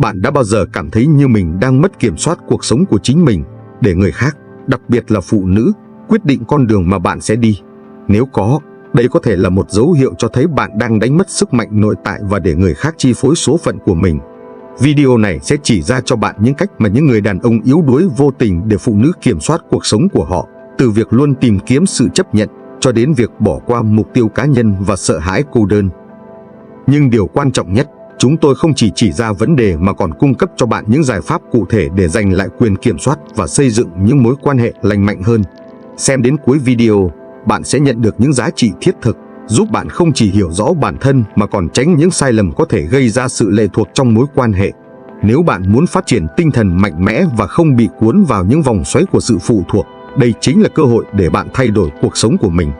Bạn đã bao giờ cảm thấy như mình đang mất kiểm soát cuộc sống của chính mình để người khác, đặc biệt là phụ nữ, quyết định con đường mà bạn sẽ đi? Nếu có, đây có thể là một dấu hiệu cho thấy bạn đang đánh mất sức mạnh nội tại và để người khác chi phối số phận của mình. Video này sẽ chỉ ra cho bạn những cách mà những người đàn ông yếu đuối vô tình để phụ nữ kiểm soát cuộc sống của họ, từ việc luôn tìm kiếm sự chấp nhận cho đến việc bỏ qua mục tiêu cá nhân và sợ hãi cô đơn. Nhưng điều quan trọng nhất, chúng tôi không chỉ ra vấn đề mà còn cung cấp cho bạn những giải pháp cụ thể để giành lại quyền kiểm soát và xây dựng những mối quan hệ lành mạnh hơn. Xem đến cuối video, bạn sẽ nhận được những giá trị thiết thực, giúp bạn không chỉ hiểu rõ bản thân mà còn tránh những sai lầm có thể gây ra sự lệ thuộc trong mối quan hệ. Nếu bạn muốn phát triển tinh thần mạnh mẽ và không bị cuốn vào những vòng xoáy của sự phụ thuộc, đây chính là cơ hội để bạn thay đổi cuộc sống của mình.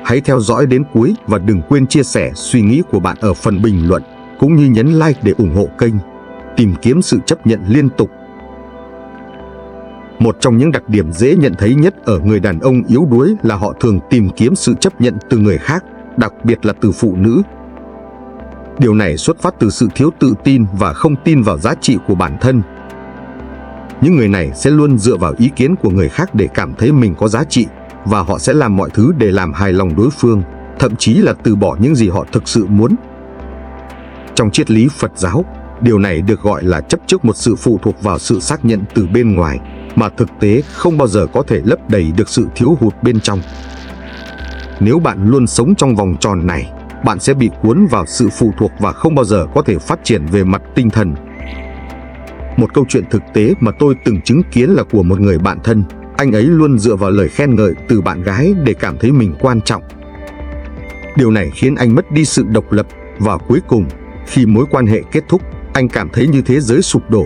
Hãy theo dõi đến cuối và đừng quên chia sẻ suy nghĩ của bạn ở phần bình luận, cũng như nhấn like để ủng hộ kênh. Tìm kiếm sự chấp nhận liên tục. Một trong những đặc điểm dễ nhận thấy nhất ở người đàn ông yếu đuối là họ thường tìm kiếm sự chấp nhận từ người khác, đặc biệt là từ phụ nữ. Điều này xuất phát từ sự thiếu tự tin và không tin vào giá trị của bản thân. Những người này sẽ luôn dựa vào ý kiến của người khác để cảm thấy mình có giá trị, và họ sẽ làm mọi thứ để làm hài lòng đối phương, thậm chí là từ bỏ những gì họ thực sự muốn. Trong triết lý Phật giáo, điều này được gọi là chấp trước một sự phụ thuộc vào sự xác nhận từ bên ngoài, mà thực tế không bao giờ có thể lấp đầy được sự thiếu hụt bên trong. Nếu bạn luôn sống trong vòng tròn này, bạn sẽ bị cuốn vào sự phụ thuộc và không bao giờ có thể phát triển về mặt tinh thần. Một câu chuyện thực tế mà tôi từng chứng kiến là của một người bạn thân. Anh ấy luôn dựa vào lời khen ngợi từ bạn gái để cảm thấy mình quan trọng. Điều này khiến anh mất đi sự độc lập, và cuối cùng, khi mối quan hệ kết thúc, anh cảm thấy như thế giới sụp đổ.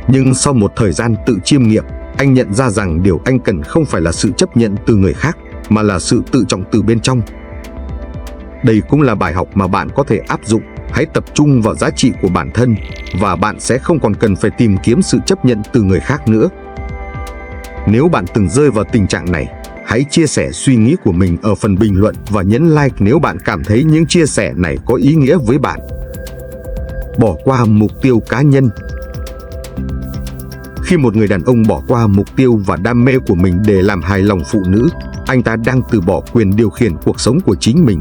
Nhưng sau một thời gian tự chiêm nghiệm, anh nhận ra rằng điều anh cần không phải là sự chấp nhận từ người khác, mà là sự tự trọng từ bên trong. Đây cũng là bài học mà bạn có thể áp dụng. Hãy tập trung vào giá trị của bản thân, và bạn sẽ không còn cần phải tìm kiếm sự chấp nhận từ người khác nữa. Nếu bạn từng rơi vào tình trạng này, hãy chia sẻ suy nghĩ của mình ở phần bình luận và nhấn like nếu bạn cảm thấy những chia sẻ này có ý nghĩa với bạn. Bỏ qua mục tiêu cá nhân. Khi một người đàn ông bỏ qua mục tiêu và đam mê của mình để làm hài lòng phụ nữ, anh ta đang từ bỏ quyền điều khiển cuộc sống của chính mình.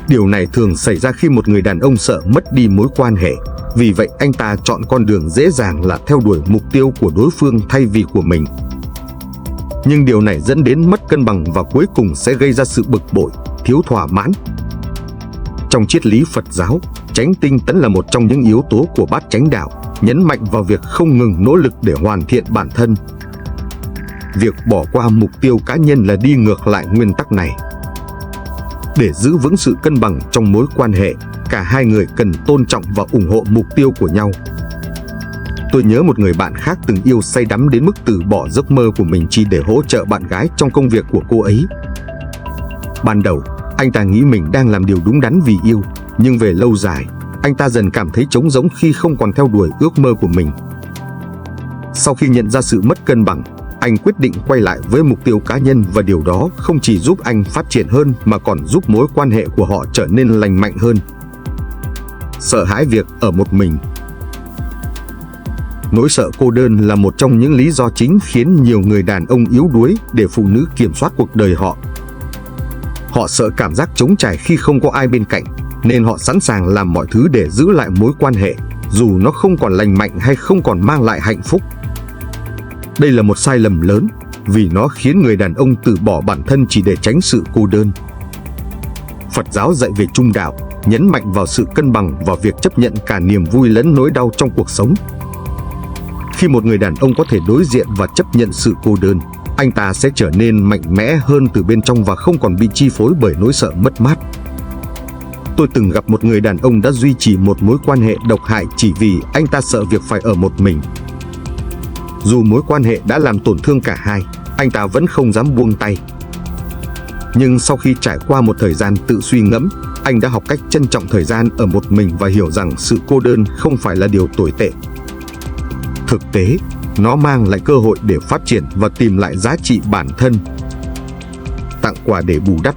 Điều này thường xảy ra khi một người đàn ông sợ mất đi mối quan hệ. Vì vậy anh ta chọn con đường dễ dàng là theo đuổi mục tiêu của đối phương thay vì của mình. Nhưng điều này dẫn đến mất cân bằng và cuối cùng sẽ gây ra sự bực bội, thiếu thỏa mãn. Trong triết lý Phật giáo, chánh tinh tấn là một trong những yếu tố của bát chánh đạo, nhấn mạnh vào việc không ngừng nỗ lực để hoàn thiện bản thân. Việc bỏ qua mục tiêu cá nhân là đi ngược lại nguyên tắc này. Để giữ vững sự cân bằng trong mối quan hệ, cả hai người cần tôn trọng và ủng hộ mục tiêu của nhau. Tôi nhớ một người bạn khác từng yêu say đắm đến mức từ bỏ giấc mơ của mình chỉ để hỗ trợ bạn gái trong công việc của cô ấy. Ban đầu, anh ta nghĩ mình đang làm điều đúng đắn vì yêu, nhưng về lâu dài, anh ta dần cảm thấy trống rỗng khi không còn theo đuổi ước mơ của mình. Sau khi nhận ra sự mất cân bằng, anh quyết định quay lại với mục tiêu cá nhân, và điều đó không chỉ giúp anh phát triển hơn mà còn giúp mối quan hệ của họ trở nên lành mạnh hơn. Sợ hãi việc ở một mình. Nỗi sợ cô đơn là một trong những lý do chính khiến nhiều người đàn ông yếu đuối để phụ nữ kiểm soát cuộc đời họ. Họ sợ cảm giác trống trải khi không có ai bên cạnh, nên họ sẵn sàng làm mọi thứ để giữ lại mối quan hệ, dù nó không còn lành mạnh hay không còn mang lại hạnh phúc. Đây là một sai lầm lớn, vì nó khiến người đàn ông từ bỏ bản thân chỉ để tránh sự cô đơn. Phật giáo dạy về trung đạo, nhấn mạnh vào sự cân bằng và việc chấp nhận cả niềm vui lẫn nỗi đau trong cuộc sống. Khi một người đàn ông có thể đối diện và chấp nhận sự cô đơn, anh ta sẽ trở nên mạnh mẽ hơn từ bên trong và không còn bị chi phối bởi nỗi sợ mất mát. Tôi từng gặp một người đàn ông đã duy trì một mối quan hệ độc hại chỉ vì anh ta sợ việc phải ở một mình. Dù mối quan hệ đã làm tổn thương cả hai, anh ta vẫn không dám buông tay. Nhưng sau khi trải qua một thời gian tự suy ngẫm, anh đã học cách trân trọng thời gian ở một mình và hiểu rằng sự cô đơn không phải là điều tồi tệ. Thực tế, nó mang lại cơ hội để phát triển và tìm lại giá trị bản thân. Tặng quà để bù đắp.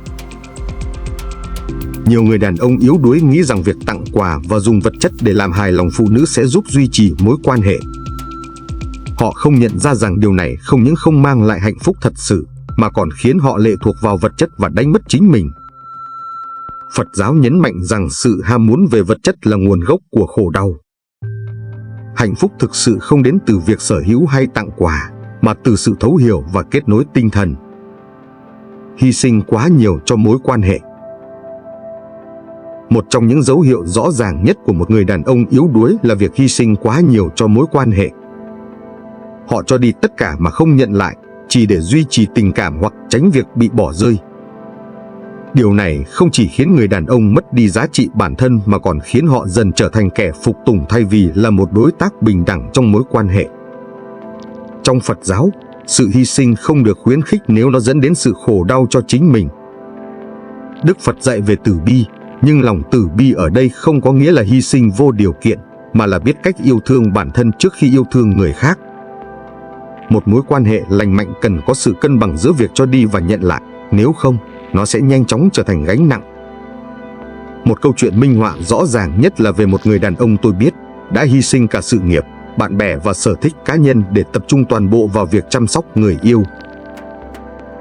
Nhiều người đàn ông yếu đuối nghĩ rằng việc tặng quà và dùng vật chất để làm hài lòng phụ nữ sẽ giúp duy trì mối quan hệ. Họ không nhận ra rằng điều này không những không mang lại hạnh phúc thật sự, mà còn khiến họ lệ thuộc vào vật chất và đánh mất chính mình. Phật giáo nhấn mạnh rằng sự ham muốn về vật chất là nguồn gốc của khổ đau. Hạnh phúc thực sự không đến từ việc sở hữu hay tặng quà, mà từ sự thấu hiểu và kết nối tinh thần. Hy sinh quá nhiều cho mối quan hệ. Một trong những dấu hiệu rõ ràng nhất của một người đàn ông yếu đuối là việc hy sinh quá nhiều cho mối quan hệ. Họ cho đi tất cả mà không nhận lại, chỉ để duy trì tình cảm hoặc tránh việc bị bỏ rơi. Điều này không chỉ khiến người đàn ông mất đi giá trị bản thân mà còn khiến họ dần trở thành kẻ phục tùng thay vì là một đối tác bình đẳng trong mối quan hệ. Trong Phật giáo, sự hy sinh không được khuyến khích nếu nó dẫn đến sự khổ đau cho chính mình. Đức Phật dạy về từ bi, nhưng lòng từ bi ở đây không có nghĩa là hy sinh vô điều kiện, mà là biết cách yêu thương bản thân trước khi yêu thương người khác. Một mối quan hệ lành mạnh cần có sự cân bằng giữa việc cho đi và nhận lại, nếu không, nó sẽ nhanh chóng trở thành gánh nặng. Một câu chuyện minh họa rõ ràng nhất là về một người đàn ông tôi biết, đã hy sinh cả sự nghiệp, bạn bè và sở thích cá nhân để tập trung toàn bộ vào việc chăm sóc người yêu.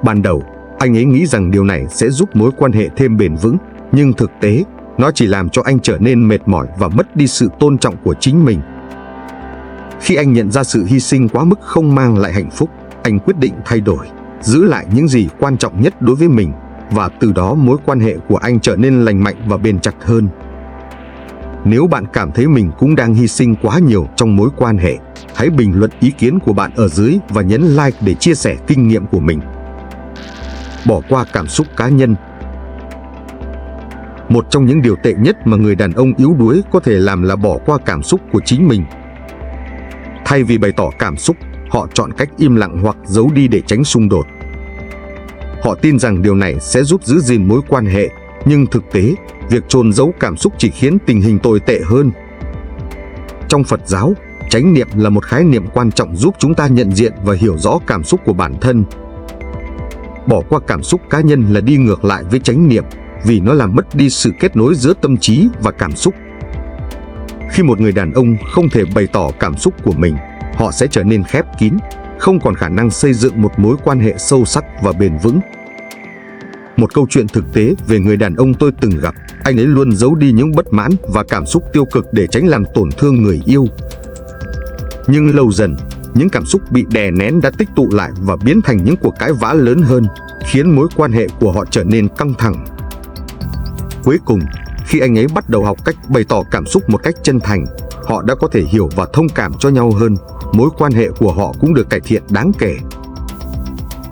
Ban đầu, anh ấy nghĩ rằng điều này sẽ giúp mối quan hệ thêm bền vững, nhưng thực tế, nó chỉ làm cho anh trở nên mệt mỏi và mất đi sự tôn trọng của chính mình. Khi anh nhận ra sự hy sinh quá mức không mang lại hạnh phúc, anh quyết định thay đổi, giữ lại những gì quan trọng nhất đối với mình, và từ đó mối quan hệ của anh trở nên lành mạnh và bền chặt hơn. Nếu bạn cảm thấy mình cũng đang hy sinh quá nhiều trong mối quan hệ, hãy bình luận ý kiến của bạn ở dưới và nhấn like để chia sẻ kinh nghiệm của mình. Bỏ qua cảm xúc cá nhân. Một trong những điều tệ nhất mà người đàn ông yếu đuối có thể làm là bỏ qua cảm xúc của chính mình. Thay vì bày tỏ cảm xúc, họ chọn cách im lặng hoặc giấu đi để tránh xung đột. Họ tin rằng điều này sẽ giúp giữ gìn mối quan hệ, nhưng thực tế, việc chôn giấu cảm xúc chỉ khiến tình hình tồi tệ hơn. Trong Phật giáo, chánh niệm là một khái niệm quan trọng giúp chúng ta nhận diện và hiểu rõ cảm xúc của bản thân. Bỏ qua cảm xúc cá nhân là đi ngược lại với chánh niệm, vì nó làm mất đi sự kết nối giữa tâm trí và cảm xúc. Khi một người đàn ông không thể bày tỏ cảm xúc của mình, họ sẽ trở nên khép kín, không còn khả năng xây dựng một mối quan hệ sâu sắc và bền vững. Một câu chuyện thực tế về người đàn ông tôi từng gặp, anh ấy luôn giấu đi những bất mãn và cảm xúc tiêu cực để tránh làm tổn thương người yêu. Nhưng lâu dần, những cảm xúc bị đè nén đã tích tụ lại và biến thành những cuộc cãi vã lớn hơn, khiến mối quan hệ của họ trở nên căng thẳng. Cuối cùng, khi anh ấy bắt đầu học cách bày tỏ cảm xúc một cách chân thành, họ đã có thể hiểu và thông cảm cho nhau hơn, mối quan hệ của họ cũng được cải thiện đáng kể.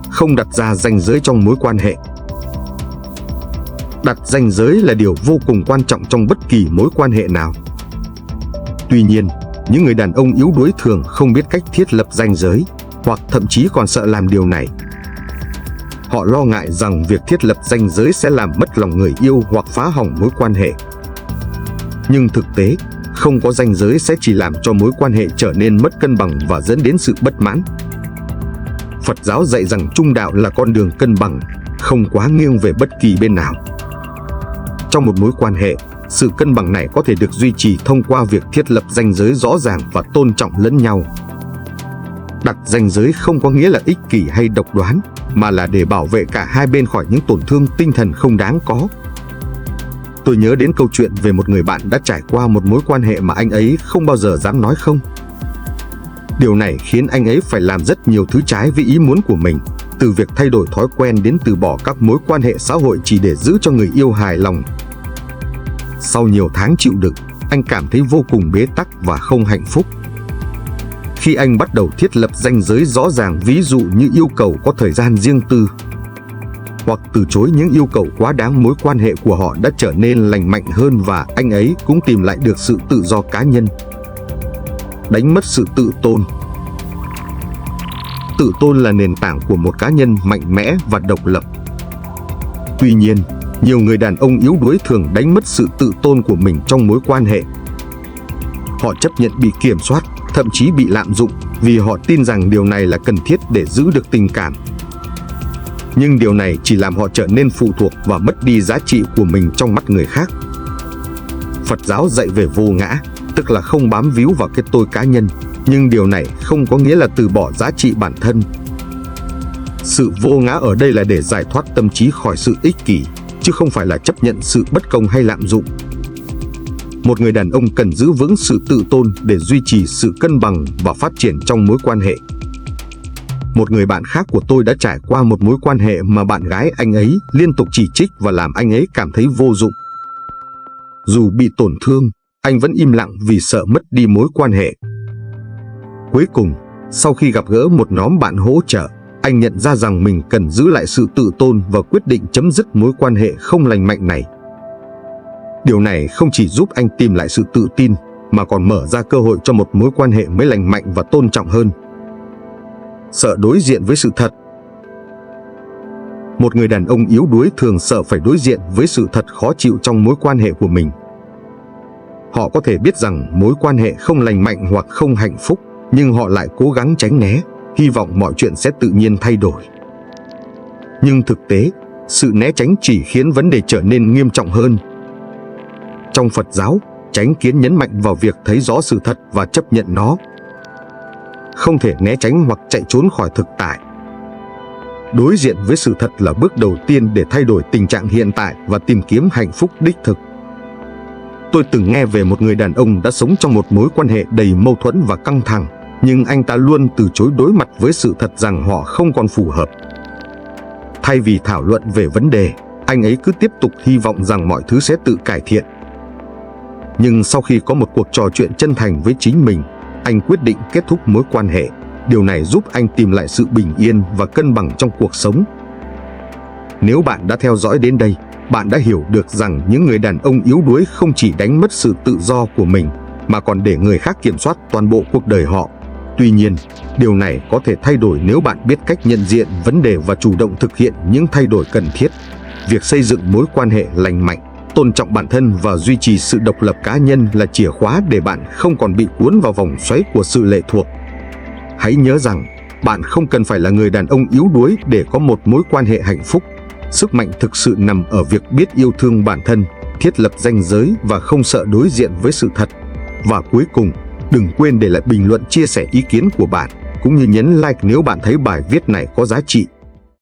Không đặt ra ranh giới trong mối quan hệ. Đặt ranh giới là điều vô cùng quan trọng trong bất kỳ mối quan hệ nào. Tuy nhiên, những người đàn ông yếu đuối thường không biết cách thiết lập ranh giới, hoặc thậm chí còn sợ làm điều này. Họ lo ngại rằng việc thiết lập ranh giới sẽ làm mất lòng người yêu hoặc phá hỏng mối quan hệ. Nhưng thực tế, không có ranh giới sẽ chỉ làm cho mối quan hệ trở nên mất cân bằng và dẫn đến sự bất mãn. Phật giáo dạy rằng trung đạo là con đường cân bằng, không quá nghiêng về bất kỳ bên nào. Trong một mối quan hệ, sự cân bằng này có thể được duy trì thông qua việc thiết lập ranh giới rõ ràng và tôn trọng lẫn nhau. Đặt ranh giới không có nghĩa là ích kỷ hay độc đoán, mà là để bảo vệ cả hai bên khỏi những tổn thương tinh thần không đáng có. Tôi nhớ đến câu chuyện về một người bạn đã trải qua một mối quan hệ mà anh ấy không bao giờ dám nói không. Điều này khiến anh ấy phải làm rất nhiều thứ trái với ý muốn của mình, từ việc thay đổi thói quen đến từ bỏ các mối quan hệ xã hội chỉ để giữ cho người yêu hài lòng. Sau nhiều tháng chịu đựng, anh cảm thấy vô cùng bế tắc và không hạnh phúc. Khi anh bắt đầu thiết lập ranh giới rõ ràng, ví dụ như yêu cầu có thời gian riêng tư, hoặc từ chối những yêu cầu quá đáng, mối quan hệ của họ đã trở nên lành mạnh hơn và anh ấy cũng tìm lại được sự tự do cá nhân. Đánh mất sự tự tôn. Tự tôn là nền tảng của một cá nhân mạnh mẽ và độc lập. Tuy nhiên, nhiều người đàn ông yếu đuối thường đánh mất sự tự tôn của mình trong mối quan hệ. Họ chấp nhận bị kiểm soát, thậm chí bị lạm dụng, vì họ tin rằng điều này là cần thiết để giữ được tình cảm. Nhưng điều này chỉ làm họ trở nên phụ thuộc và mất đi giá trị của mình trong mắt người khác. Phật giáo dạy về vô ngã, tức là không bám víu vào cái tôi cá nhân, nhưng điều này không có nghĩa là từ bỏ giá trị bản thân. Sự vô ngã ở đây là để giải thoát tâm trí khỏi sự ích kỷ, chứ không phải là chấp nhận sự bất công hay lạm dụng. Một người đàn ông cần giữ vững sự tự tôn để duy trì sự cân bằng và phát triển trong mối quan hệ. Một người bạn khác của tôi đã trải qua một mối quan hệ mà bạn gái anh ấy liên tục chỉ trích và làm anh ấy cảm thấy vô dụng. Dù bị tổn thương, anh vẫn im lặng vì sợ mất đi mối quan hệ. Cuối cùng, sau khi gặp gỡ một nhóm bạn hỗ trợ, anh nhận ra rằng mình cần giữ lại sự tự tôn và quyết định chấm dứt mối quan hệ không lành mạnh này. Điều này không chỉ giúp anh tìm lại sự tự tin, mà còn mở ra cơ hội cho một mối quan hệ mới lành mạnh và tôn trọng hơn. Sợ đối diện với sự thật. Một người đàn ông yếu đuối thường sợ phải đối diện với sự thật khó chịu trong mối quan hệ của mình. Họ có thể biết rằng mối quan hệ không lành mạnh hoặc không hạnh phúc, nhưng họ lại cố gắng tránh né, hy vọng mọi chuyện sẽ tự nhiên thay đổi. Nhưng thực tế, sự né tránh chỉ khiến vấn đề trở nên nghiêm trọng hơn. Trong Phật giáo, chánh kiến nhấn mạnh vào việc thấy rõ sự thật và chấp nhận nó. Không thể né tránh hoặc chạy trốn khỏi thực tại. Đối diện với sự thật là bước đầu tiên để thay đổi tình trạng hiện tại và tìm kiếm hạnh phúc đích thực. Tôi từng nghe về một người đàn ông đã sống trong một mối quan hệ đầy mâu thuẫn và căng thẳng, nhưng anh ta luôn từ chối đối mặt với sự thật rằng họ không còn phù hợp. Thay vì thảo luận về vấn đề, anh ấy cứ tiếp tục hy vọng rằng mọi thứ sẽ tự cải thiện. Nhưng sau khi có một cuộc trò chuyện chân thành với chính mình, anh quyết định kết thúc mối quan hệ. Điều này giúp anh tìm lại sự bình yên và cân bằng trong cuộc sống. Nếu bạn đã theo dõi đến đây, bạn đã hiểu được rằng những người đàn ông yếu đuối không chỉ đánh mất sự tự do của mình, mà còn để người khác kiểm soát toàn bộ cuộc đời họ. Tuy nhiên, điều này có thể thay đổi nếu bạn biết cách nhận diện vấn đề và chủ động thực hiện những thay đổi cần thiết. Việc xây dựng mối quan hệ lành mạnh, tôn trọng bản thân và duy trì sự độc lập cá nhân là chìa khóa để bạn không còn bị cuốn vào vòng xoáy của sự lệ thuộc. Hãy nhớ rằng, bạn không cần phải là người đàn ông yếu đuối để có một mối quan hệ hạnh phúc. Sức mạnh thực sự nằm ở việc biết yêu thương bản thân, thiết lập ranh giới và không sợ đối diện với sự thật. Và cuối cùng, đừng quên để lại bình luận chia sẻ ý kiến của bạn, cũng như nhấn like nếu bạn thấy bài viết này có giá trị.